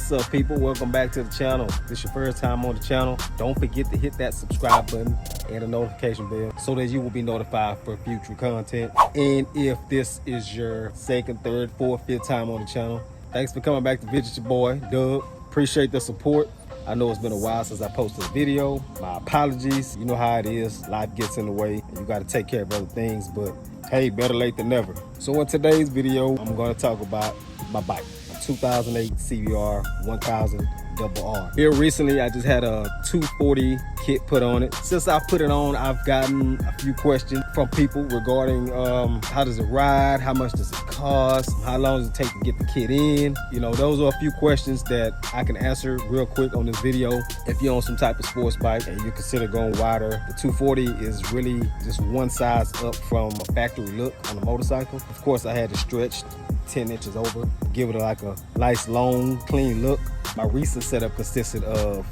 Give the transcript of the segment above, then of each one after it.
What's up, people? Welcome back to the channel. If this is your first time on the channel, don't forget to hit that subscribe button and the notification bell so that you will be notified for future content. And if this is your second, third, fourth, fifth time on the channel, thanks for coming back to visit your boy, Doug. Appreciate the support. I know it's been a while since I posted a video. My apologies. You know how it is. Life gets in the way and you got to take care of other things, but hey, better late than never. So in today's video, I'm going to talk about my bike. 2008 CBR 1000 Double R. Here recently, I just had a 240 kit put on it. Since I put it on, I've gotten a few questions from people regarding how does it ride, how much does it cost, how long does it take to get the kit in. You know, those are a few questions that I can answer real quick on this video. If you're on some type of sports bike and you consider going wider, the 240 is really just one size up from a factory look on a motorcycle. Of course, I had to stretch 10 inches over, give it like a nice long clean look. My recent setup consisted of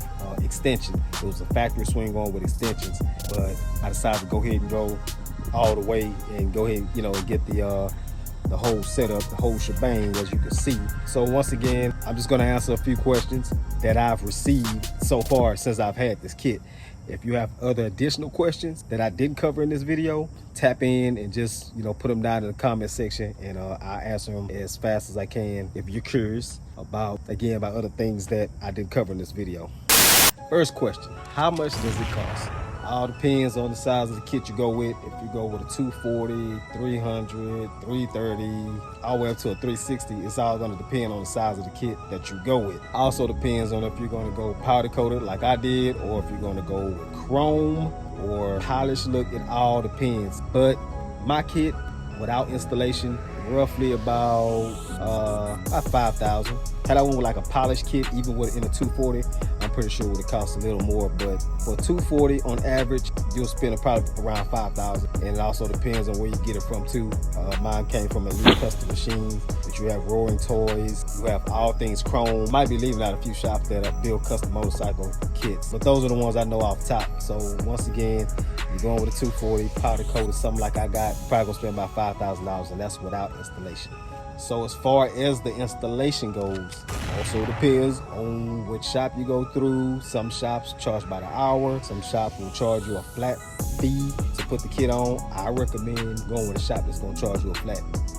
extension. It was a factory swing on with extensions, but I decided to go ahead and go all the way and go ahead, you know, and get the whole setup, the whole shebang, as you can see. So once again, I'm just going to answer a few questions that I've received so far since I've had this kit. If you have other additional questions that I didn't cover in this video, tap in and just, you know, put them down in the comment section, and I'll answer them as fast as I can if you're curious about other things that I didn't cover in this video. First question, how much does it cost? All depends on the size of the kit you go with. If you go with a 240, 300, 330, all the way up to a 360, it's all going to depend on the size of the kit that you go with. Also depends on if you're going to go powder coated like I did, or if you're going to go with chrome or polished look. It all depends. But my kit without installation, roughly about 5,000. Had I went with like a polished kit, even with in a 240, I'm pretty sure it would have cost a little more. But for 240 on average, you'll spend probably around 5,000. And it also depends on where you get it from too. Mine came from Elite Custom Machines, but you have Roaring Toys, you have all things chrome. Might be leaving out a few shops that build custom motorcycle kits, but those are the ones I know off top. So once again, you're going with a 240 powder coated, something like I got, probably gonna spend about $5,000, and that's without installation. So as far as the installation goes, also depends on which shop you go through. Some shops charge by the hour, some shops will charge you a flat fee to put the kit on. I recommend going with a shop that's gonna charge you a flat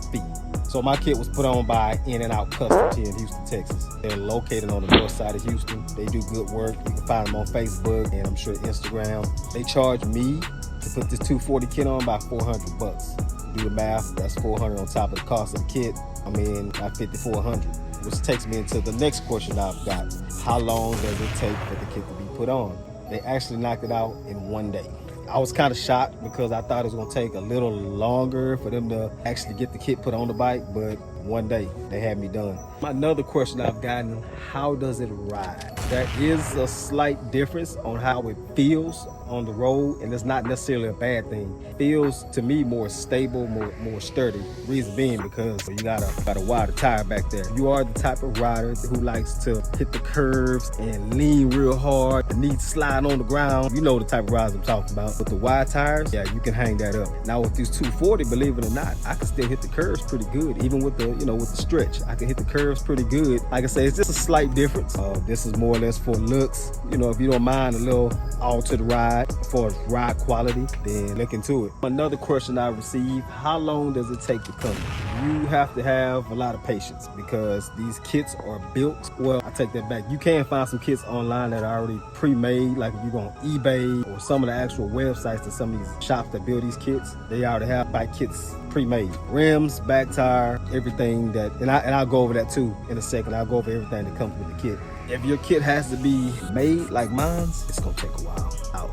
fee. So my kit was put on by In and Out Customs here in Houston, Texas. They're located on the north side of Houston. They do good work. You can find them on Facebook and I'm sure Instagram. They charged me to put this 240 kit on by $400. Do the math, that's $400 on top of the cost of the kit. I mean, about $5,400, which takes me into the next question I've got. How long does it take for the kit to be put on? They actually knocked it out in one day. I was kind of shocked because I thought it was gonna take a little longer for them to actually get the kit put on the bike, but one day they had me done. Another question I've gotten, how does it ride? There is a slight difference on how it feels on the road, and it's not necessarily a bad thing. It feels to me more stable, more sturdy. Reason being because you got a wider tire back there. You are the type of rider who likes to hit the curves and lean real hard, the knees sliding on the ground. You know the type of riders I'm talking about. With the wide tires, yeah, you can hang that up. Now with these 240, believe it or not, I can still hit the curves pretty good, even with the, you know, with the stretch. I can hit the curves pretty good. Like I say, it's just a slight difference. This is more more or less for looks. You know, if you don't mind a little altered ride for ride quality, then look into it. Another question I received: how long does it take to come? You have to have a lot of patience because these kits are built. Well, I take that back. You can find some kits online that are already pre-made, like if you go on eBay or some of the actual websites that some of these shops that build these kits, they already have bike kits pre-made. Rims, back tire, everything that, and I'll go over that too in a second. I'll go over everything that comes with the kit. If your kit has to be made like mine's, it's gonna take a while, out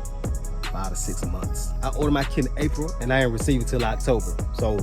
5 to 6 months. I ordered my kit in April and I ain't received it till October. So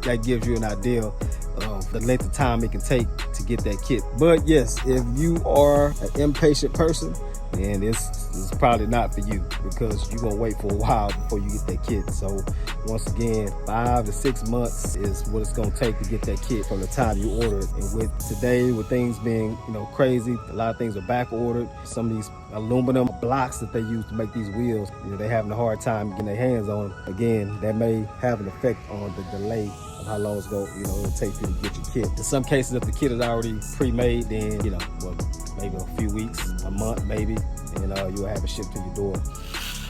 that gives you an idea of the length of time it can take to get that kit. But yes, if you are an impatient person, then it's probably not for you, because you're gonna wait for a while before you get that kit. So once again, 5 to 6 months is what it's gonna take to get that kit from the time you order it. And with today, with things being, you know, crazy, a lot of things are back ordered. Some of these aluminum blocks that they use to make these wheels, you know, they're having a hard time getting their hands on them. Again, that may have an effect on the delay of how long it'll take you to get your kit. In some cases, if the kit is already pre-made, then, you know, well, maybe a few weeks, a month maybe, and you'll have it shipped to your door.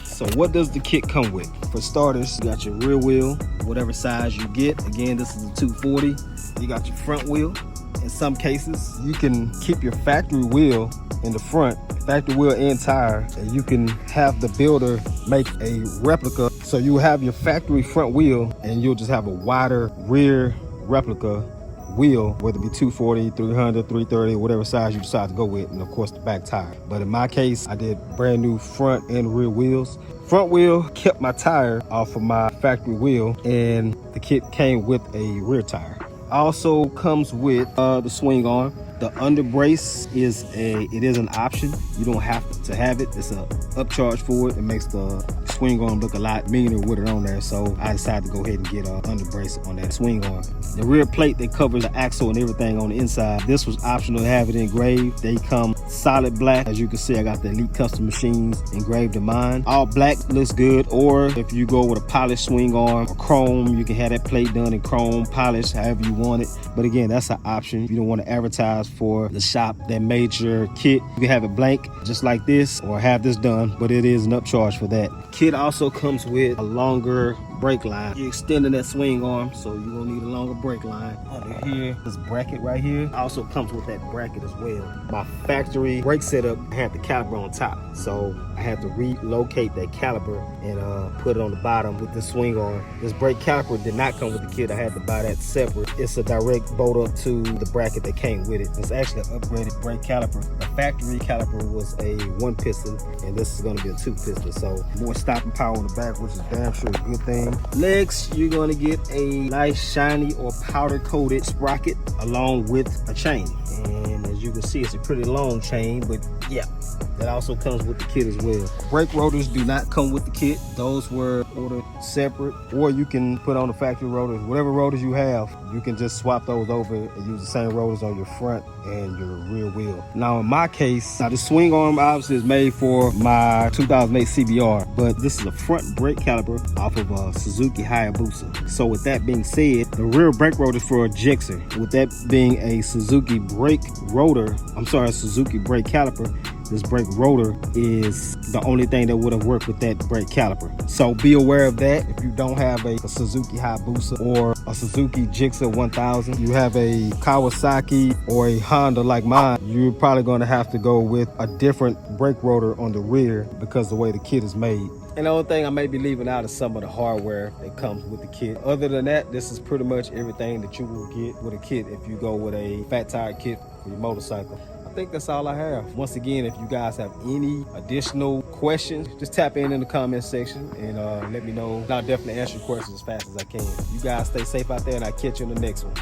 So what does the kit come with? For starters, you got your rear wheel, whatever size you get. Again, this is a 240. You got your front wheel. In some cases, you can keep your factory wheel in the front, factory wheel and tire, and you can have the builder make a replica. So you have your factory front wheel and you'll just have a wider rear replica wheel, whether it be 240, 300, 330, whatever size you decide to go with, and of course the back tire. But in my case, I did brand new front and rear wheels. Front wheel kept my tire off of my factory wheel, and the kit came with a rear tire. Also comes with the swing arm. The under brace is an option. You don't have to have it. It's a upcharge for it. It makes the swing arm look a lot meaner with it on there. So I decided to go ahead and get an under brace on that swing arm. The rear plate that covers the axle and everything on the inside, this was optional to have it engraved. They come solid black. As you can see, I got the Elite Custom Machines engraved in mine. All black looks good, or if you go with a polished swing arm or chrome, you can have that plate done in chrome, polished, however you want it. But again, that's an option. If you don't want to advertise for the shop that made your kit, you can have it blank just like this, or have this done, but it is an upcharge for that. Kit also comes with a longer brake line. You're extending that swing arm, so you're gonna need a longer brake line. Under here, this bracket right here also comes with that bracket as well. My factory brake setup had the caliper on top, so I had to relocate that caliper and put it on the bottom with the swing arm. This brake caliper did not come with the kit. I had to buy that separate. It's a direct bolt up to the bracket that came with it. It's actually an upgraded brake caliper. The factory caliper was a 1 piston, and this is gonna be a 2 piston, so more stopping power on the back, which is damn sure a good thing. Next, you're gonna get a nice shiny or powder coated sprocket along with a chain. And as you can see, it's a pretty long chain, but yeah, that also comes with the kit as well. Brake rotors do not come with the kit. Those were ordered separate, or you can put on the factory rotors. Whatever rotors you have, you can just swap those over and use the same rotors on your front and your rear wheel. Now in my case, the swing arm obviously is made for my 2008 CBR, but this is a front brake caliper off of a Suzuki Hayabusa. So with that being said, the rear brake rotor is for a Gixxer. With that being a Suzuki brake caliper, this brake rotor is the only thing that would have worked with that brake caliper. So be aware of that. If you don't have a Suzuki Hayabusa or a Suzuki Gixxer 1000, you have a Kawasaki or a Honda like mine, you're probably going to have to go with a different brake rotor on the rear because of the way the kit is made. And the only thing I may be leaving out is some of the hardware that comes with the kit. Other than that, this is pretty much everything that you will get with a kit if you go with a fat tire kit for your motorcycle. I think that's all I have. Once again, if you guys have any additional questions, just tap in the comment section and let me know. I'll definitely answer your questions as fast as I can. You guys stay safe out there, and I'll catch you in the next one.